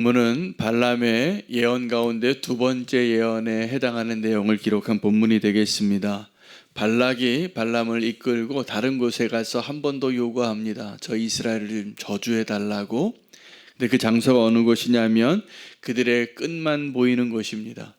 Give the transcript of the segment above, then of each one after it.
본문은 발람의 예언 가운데 두 번째 예언에 해당하는 내용을 기록한 본문이 되겠습니다. 발락이 발람을 이끌고 다른 곳에 가서 한 번 더 요구합니다. 저 이스라엘을 좀 저주해 달라고. 근데 그 장소가 어느 곳이냐면 그들의 끝만 보이는 곳입니다.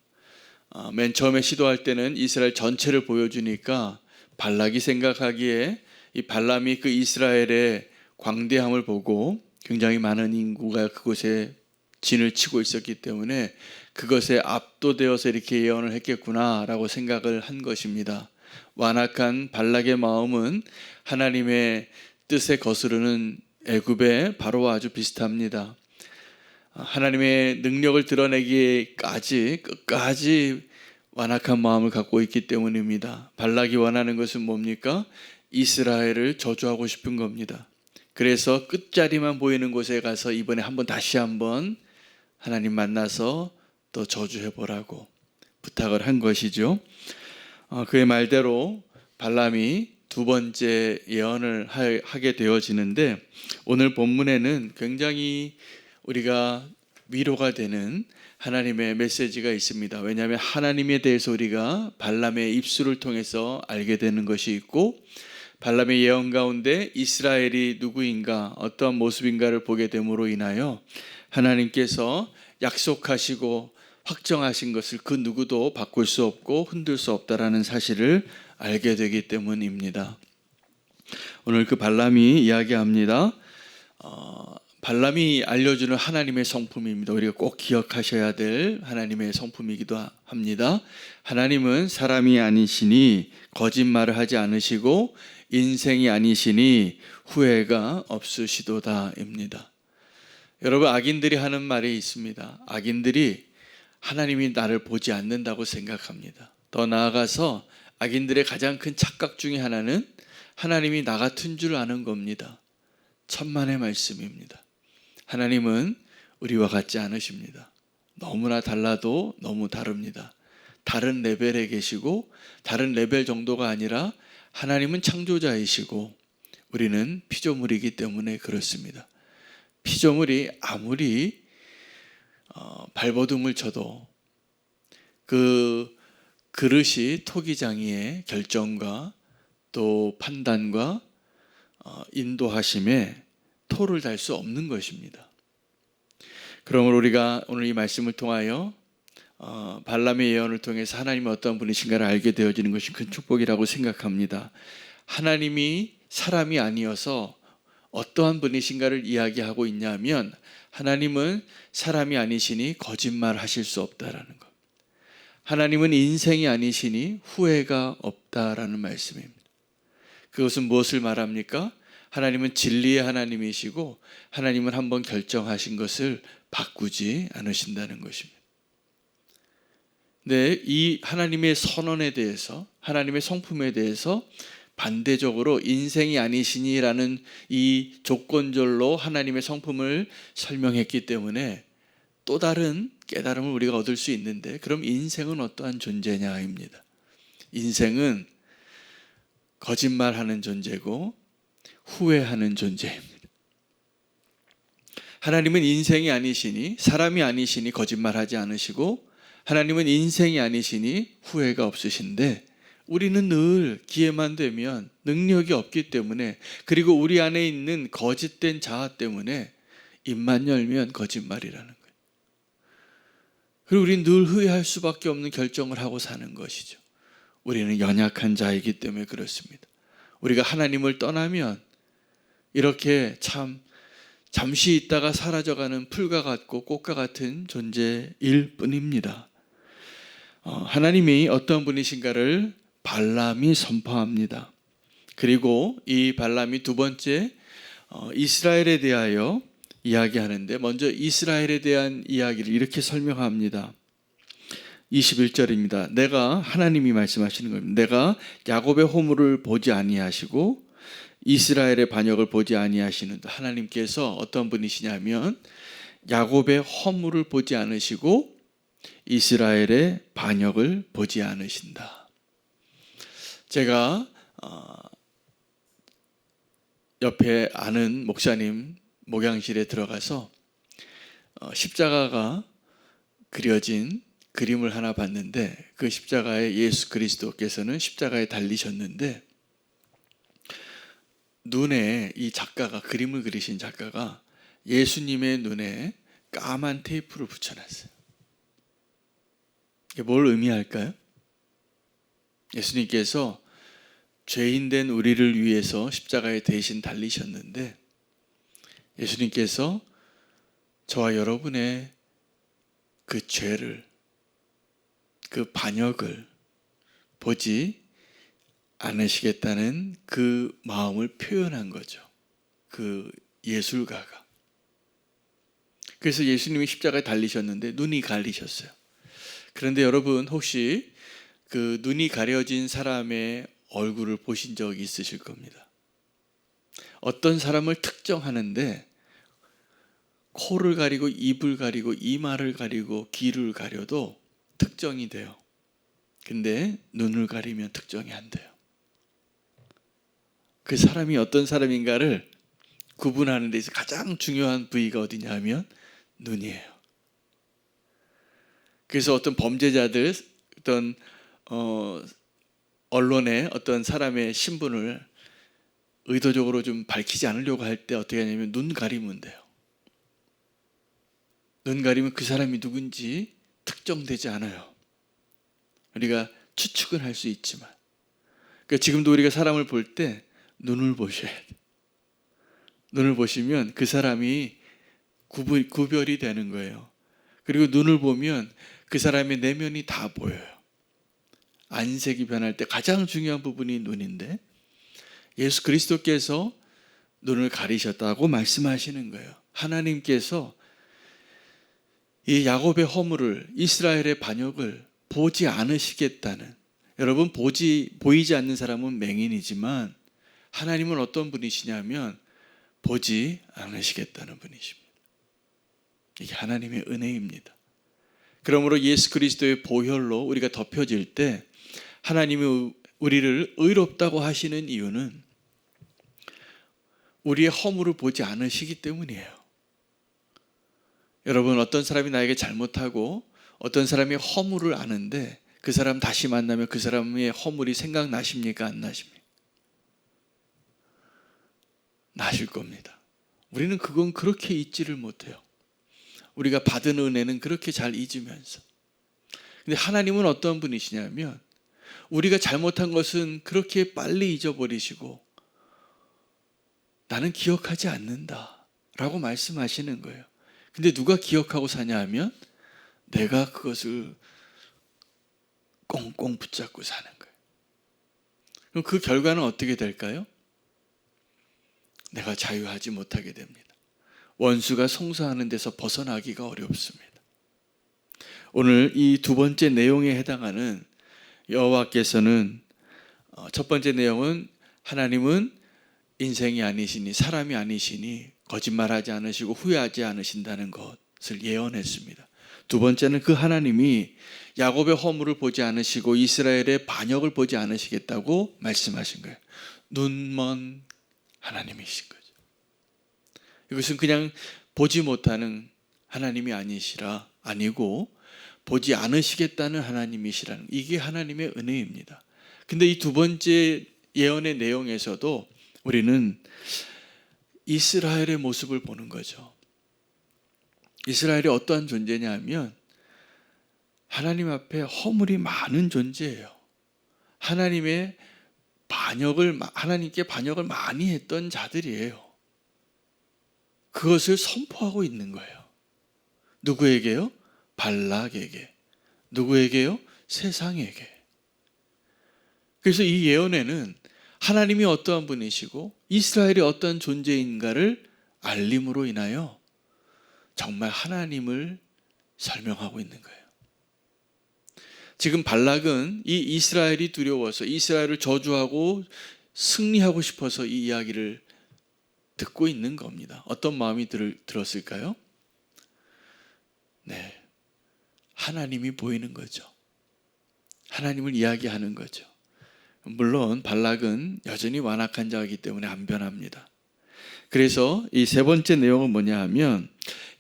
맨 처음에 시도할 때는 이스라엘 전체를 보여주니까 발락이 생각하기에 이 발람이 그 이스라엘의 광대함을 보고 굉장히 많은 인구가 그곳에 진을 치고 있었기 때문에 그것에 압도되어서 이렇게 예언을 했겠구나라고 생각을 한 것입니다. 완악한 발락의 마음은 하나님의 뜻에 거스르는 애굽의 바로와 아주 비슷합니다. 하나님의 능력을 드러내기까지 끝까지 완악한 마음을 갖고 있기 때문입니다. 발락이 원하는 것은 뭡니까? 이스라엘을 저주하고 싶은 겁니다. 그래서 끝자리만 보이는 곳에 가서 이번에 다시 한번 하나님 만나서 또 저주해 보라고 부탁을 한 것이죠. 그의 말대로 발람이 두 번째 예언을 하게 되어지는데, 오늘 본문에는 굉장히 우리가 위로가 되는 하나님의 메시지가 있습니다. 왜냐하면 하나님에 대해서 우리가 발람의 입술을 통해서 알게 되는 것이 있고, 발람의 예언 가운데 이스라엘이 누구인가, 어떠한 모습인가를 보게 됨으로 인하여 하나님께서 약속하시고 확정하신 것을 그 누구도 바꿀 수 없고 흔들 수 없다라는 사실을 알게 되기 때문입니다. 오늘 그 발람이 이야기합니다. 발람이 알려주는 하나님의 성품입니다. 우리가 꼭 기억하셔야 될 하나님의 성품이기도 합니다. 하나님은 사람이 아니시니 거짓말을 하지 않으시고 인생이 아니시니 후회가 없으시도다입니다. 여러분, 악인들이 하는 말이 있습니다. 악인들이 하나님이 나를 보지 않는다고 생각합니다. 더 나아가서 악인들의 가장 큰 착각 중에 하나는 하나님이 나 같은 줄 아는 겁니다. 천만의 말씀입니다. 하나님은 우리와 같지 않으십니다. 너무나 달라도 너무 다릅니다. 다른 레벨에 계시고, 다른 레벨 정도가 아니라 하나님은 창조자이시고 우리는 피조물이기 때문에 그렇습니다. 피조물이 아무리 발버둥을 쳐도 그 그릇이 토기장이의 결정과 또 판단과 인도하심에 토를 달 수 없는 것입니다. 그러므로 우리가 오늘 이 말씀을 통하여 발람의 예언을 통해서 하나님이 어떤 분이신가를 알게 되어지는 것이 큰 축복이라고 생각합니다. 하나님이 사람이 아니어서 어떠한 분이신가를 이야기하고 있냐면, 하나님은 사람이 아니시니 거짓말하실 수 없다라는 것. 하나님은 인생이 아니시니 후회가 없다라는 말씀입니다. 그것은 무엇을 말합니까? 하나님은 진리의 하나님이시고 하나님은 한번 결정하신 것을 바꾸지 않으신다는 것입니다. 네, 이 하나님의 선언에 대해서, 하나님의 성품에 대해서 반대적으로 인생이 아니시니라는 이 조건절로 하나님의 성품을 설명했기 때문에 또 다른 깨달음을 우리가 얻을 수 있는데, 그럼 인생은 어떠한 존재냐입니다. 인생은 거짓말하는 존재고 후회하는 존재입니다. 하나님은 인생이 아니시니, 사람이 아니시니 거짓말하지 않으시고, 하나님은 인생이 아니시니 후회가 없으신데, 우리는 늘 기회만 되면 능력이 없기 때문에, 그리고 우리 안에 있는 거짓된 자아 때문에 입만 열면 거짓말이라는 거예요. 그리고 우리는 늘 후회할 수밖에 없는 결정을 하고 사는 것이죠. 우리는 연약한 자이기 때문에 그렇습니다. 우리가 하나님을 떠나면 이렇게 참 잠시 있다가 사라져가는 풀과 같고 꽃과 같은 존재일 뿐입니다. 하나님이 어떤 분이신가를 발람이 선포합니다. 그리고 이 발람이 두 번째 이스라엘에 대하여 이야기하는데, 먼저 이스라엘에 대한 이야기를 이렇게 설명합니다. 21절입니다. 내가, 하나님이 말씀하시는 겁니다. 내가 야곱의 허물을 보지 아니하시고 이스라엘의 반역을 보지 아니하시는, 하나님께서 어떤 분이시냐면 야곱의 허물을 보지 않으시고 이스라엘의 반역을 보지 않으신다. 제가 옆에 아는 목사님 목양실에 들어가서 십자가가 그려진 그림을 하나 봤는데 그 십자가에 예수 그리스도께서는 십자가에 달리셨는데 눈에 이 작가가 그림을 그리신 작가가 예수님의 눈에 까만 테이프를 붙여놨어요. 이게 뭘 의미할까요? 예수님께서 죄인된 우리를 위해서 십자가에 대신 달리셨는데 예수님께서 저와 여러분의 그 죄를, 그 반역을 보지 않으시겠다는 그 마음을 표현한 거죠. 그 예술가가. 그래서 예수님이 십자가에 달리셨는데 눈이 가리셨어요. 그런데 여러분 혹시 그 눈이 가려진 사람의 얼굴을 보신 적이 있으실 겁니다. 어떤 사람을 특정하는데 코를 가리고 입을 가리고 이마를 가리고 귀를 가려도 특정이 돼요. 근데 눈을 가리면 특정이 안 돼요. 그 사람이 어떤 사람인가를 구분하는 데 있어서 가장 중요한 부위가 어디냐 하면 눈이에요. 그래서 어떤 범죄자들, 어떤 언론에 어떤 사람의 신분을 의도적으로 좀 밝히지 않으려고 할 때 어떻게 하냐면 눈 가리면 돼요. 눈 가리면 그 사람이 누군지 특정되지 않아요. 우리가 추측은 할 수 있지만. 그러니까 지금도 우리가 사람을 볼 때 눈을 보셔야 돼요. 눈을 보시면 그 사람이 구별이 되는 거예요. 그리고 눈을 보면 그 사람의 내면이 다 보여요. 안색이 변할 때 가장 중요한 부분이 눈인데 예수 그리스도께서 눈을 가리셨다고 말씀하시는 거예요. 하나님께서 이 야곱의 허물을, 이스라엘의 반역을 보지 않으시겠다는, 여러분 보이지 않는 사람은 맹인이지만 하나님은 어떤 분이시냐면 보지 않으시겠다는 분이십니다. 이게 하나님의 은혜입니다. 그러므로 예수 그리스도의 보혈로 우리가 덮여질 때 하나님이 우리를 의롭다고 하시는 이유는 우리의 허물을 보지 않으시기 때문이에요. 여러분 어떤 사람이 나에게 잘못하고 어떤 사람이 허물을 아는데 그 사람 다시 만나면 그 사람의 허물이 생각나십니까? 안 나십니까? 나실 겁니다. 우리는 그건 그렇게 잊지를 못해요. 우리가 받은 은혜는 그렇게 잘 잊으면서. 근데 하나님은 어떤 분이시냐면 우리가 잘못한 것은 그렇게 빨리 잊어버리시고 나는 기억하지 않는다 라고 말씀하시는 거예요. 근데 누가 기억하고 사냐 하면 내가 그것을 꽁꽁 붙잡고 사는 거예요. 그럼 그 결과는 어떻게 될까요? 내가 자유하지 못하게 됩니다. 원수가 송사하는 데서 벗어나기가 어렵습니다. 오늘 이 두 번째 내용에 해당하는 여호와께서는 첫 번째 내용은 하나님은 인생이 아니시니 사람이 아니시니 거짓말하지 않으시고 후회하지 않으신다는 것을 예언했습니다. 두 번째는 그 하나님이 야곱의 허물을 보지 않으시고 이스라엘의 반역을 보지 않으시겠다고 말씀하신 거예요. 눈먼 하나님이신 거죠. 이것은 그냥 보지 못하는 하나님이 아니고 보지 않으시겠다는 하나님이시라는, 이게 하나님의 은혜입니다. 근데 이 두 번째 예언의 내용에서도 우리는 이스라엘의 모습을 보는 거죠. 이스라엘이 어떠한 존재냐 하면 하나님 앞에 허물이 많은 존재예요. 하나님께 반역을 많이 했던 자들이에요. 그것을 선포하고 있는 거예요. 누구에게요? 발락에게. 누구에게요? 세상에게. 그래서 이 예언에는 하나님이 어떠한 분이시고 이스라엘이 어떠한 존재인가를 알림으로 인하여 정말 하나님을 설명하고 있는 거예요. 지금 발락은 이 이스라엘이 두려워서 이스라엘을 저주하고 승리하고 싶어서 이 이야기를 듣고 있는 겁니다. 어떤 마음이 들었을까요? 네, 하나님이 보이는 거죠. 하나님을 이야기하는 거죠. 물론 발락은 여전히 완악한 자이기 때문에 안 변합니다. 그래서 이 세 번째 내용은 뭐냐 하면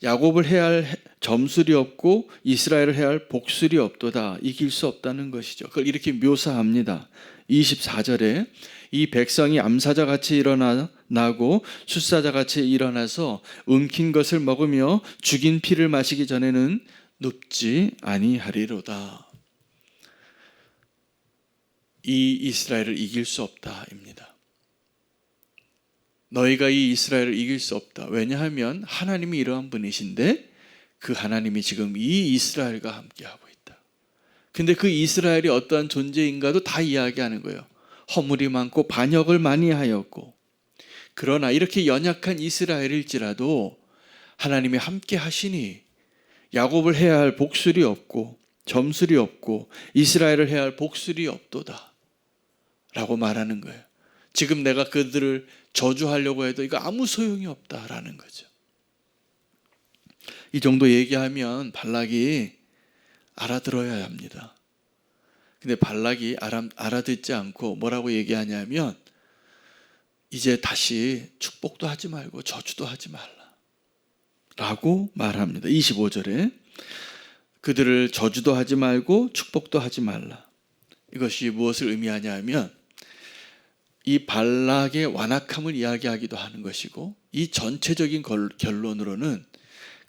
야곱을 해야 할 점술이 없고 이스라엘을 해야 할 복술이 없도다. 이길 수 없다는 것이죠. 그걸 이렇게 묘사합니다. 24절에 이 백성이 암사자 같이 일어나고 숫사자 같이 일어나서 움킨 것을 먹으며 죽인 피를 마시기 전에는 눕지 아니하리로다. 이 이스라엘을 이길 수 없다입니다. 너희가 이 이스라엘을 이길 수 없다. 왜냐하면 하나님이 이러한 분이신데 그 하나님이 지금 이 이스라엘과 함께하고 있다. 근데 그 이스라엘이 어떠한 존재인가도 다 이야기하는 거예요. 허물이 많고 반역을 많이 하였고, 그러나 이렇게 연약한 이스라엘일지라도 하나님이 함께 하시니 야곱을 해야 할 복술이 없고 점술이 없고 이스라엘을 해야 할 복술이 없도다 라고 말하는 거예요. 지금 내가 그들을 저주하려고 해도 이거 아무 소용이 없다라는 거죠. 이 정도 얘기하면 발락이 알아들어야 합니다. 근데 발락이 알아듣지 않고 뭐라고 얘기하냐면 이제 다시 축복도 하지 말고 저주도 하지 말라 라고 말합니다. 25절에 그들을 저주도 하지 말고 축복도 하지 말라. 이것이 무엇을 의미하냐면 이 발락의 완악함을 이야기하기도 하는 것이고, 이 전체적인 결론으로는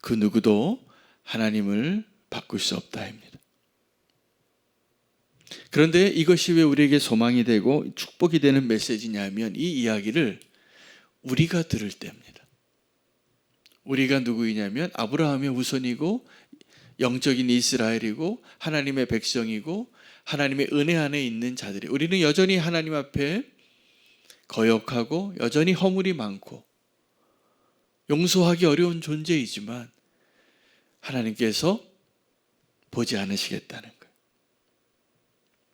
그 누구도 하나님을 바꿀 수 없다입니다. 그런데 이것이 왜 우리에게 소망이 되고 축복이 되는 메시지냐면 이 이야기를 우리가 들을 때입니다. 우리가 누구이냐면 아브라함의 후손이고 영적인 이스라엘이고 하나님의 백성이고 하나님의 은혜 안에 있는 자들이, 우리는 여전히 하나님 앞에 거역하고 여전히 허물이 많고 용서하기 어려운 존재이지만 하나님께서 보지 않으시겠다는 거예요.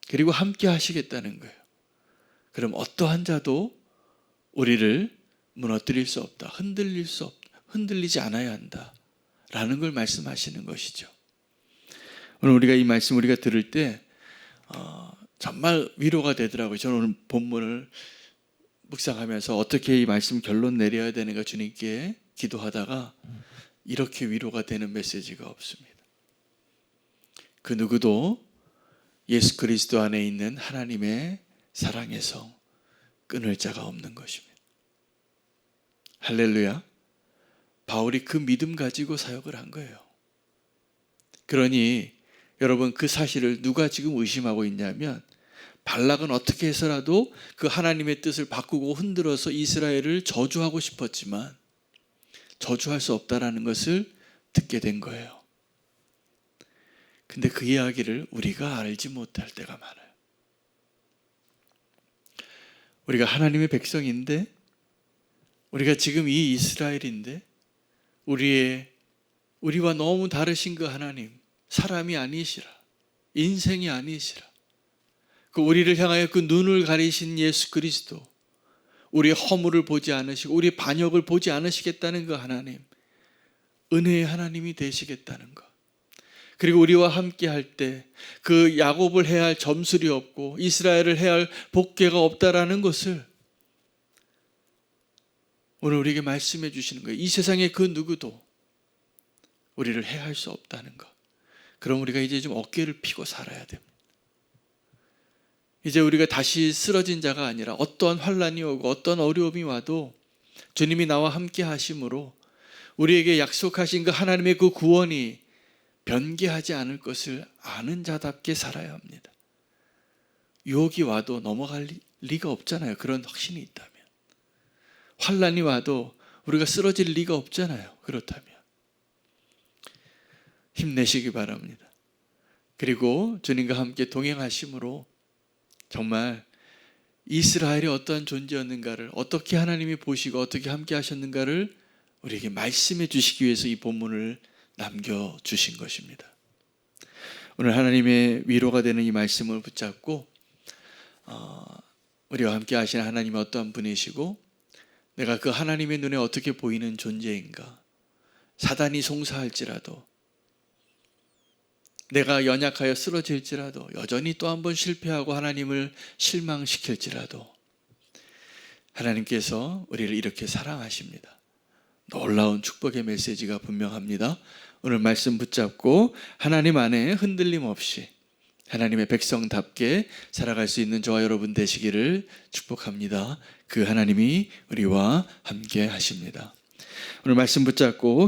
그리고 함께 하시겠다는 거예요. 그럼 어떠한 자도 우리를 무너뜨릴 수 없다. 흔들릴 수 없다. 흔들리지 않아야 한다. 라는 걸 말씀하시는 것이죠. 오늘 우리가 이 말씀 우리가 들을 때 정말 위로가 되더라고요. 저는 오늘 본문을 묵상하면서 어떻게 이 말씀 결론 내려야 되는가 주님께 기도하다가 이렇게 위로가 되는 메시지가 없습니다. 그 누구도 예수 그리스도 안에 있는 하나님의 사랑에서 끊을 자가 없는 것입니다. 할렐루야. 바울이 그 믿음 가지고 사역을 한 거예요. 그러니 여러분, 그 사실을 누가 지금 의심하고 있냐면 발락은 어떻게 해서라도 그 하나님의 뜻을 바꾸고 흔들어서 이스라엘을 저주하고 싶었지만 저주할 수 없다라는 것을 듣게 된 거예요. 근데 그 이야기를 우리가 알지 못할 때가 많아요. 우리가 하나님의 백성인데, 우리가 지금 이 이스라엘인데, 우리와 너무 다르신 그 하나님, 사람이 아니시라, 인생이 아니시라, 그 우리를 향하여 그 눈을 가리신 예수 그리스도, 우리의 허물을 보지 않으시고 우리의 반역을 보지 않으시겠다는 그 하나님, 은혜의 하나님이 되시겠다는 것, 그리고 우리와 함께 할 때 그 야곱을 해야 할 점술이 없고 이스라엘을 해야 할 복궤가 없다라는 것을 오늘 우리에게 말씀해 주시는 거예요. 이 세상에 그 누구도 우리를 해할 수 없다는 것. 그럼 우리가 이제 좀 어깨를 펴고 살아야 됩니다. 이제 우리가 다시 쓰러진 자가 아니라 어떠한 환난이 오고 어떤 어려움이 와도 주님이 나와 함께 하심으로 우리에게 약속하신 그 하나님의 그 구원이 변개하지 않을 것을 아는 자답게 살아야 합니다. 유혹이 와도 넘어갈 리가 없잖아요. 그런 확신이 있다면. 환난이 와도 우리가 쓰러질 리가 없잖아요. 그렇다면 힘내시기 바랍니다. 그리고 주님과 함께 동행하심으로 정말 이스라엘이 어떠한 존재였는가를, 어떻게 하나님이 보시고 어떻게 함께 하셨는가를 우리에게 말씀해 주시기 위해서 이 본문을 남겨주신 것입니다. 오늘 하나님의 위로가 되는 이 말씀을 붙잡고 우리와 함께 하시는 하나님이 어떠한 분이시고 내가 그 하나님의 눈에 어떻게 보이는 존재인가, 사단이 송사할지라도, 내가 연약하여 쓰러질지라도, 여전히 또 한 번 실패하고 하나님을 실망시킬지라도 하나님께서 우리를 이렇게 사랑하십니다. 놀라운 축복의 메시지가 분명합니다. 오늘 말씀 붙잡고 하나님 안에 흔들림 없이 하나님의 백성답게 살아갈 수 있는 저와 여러분 되시기를 축복합니다. 그 하나님이 우리와 함께 하십니다. 오늘 말씀 붙잡고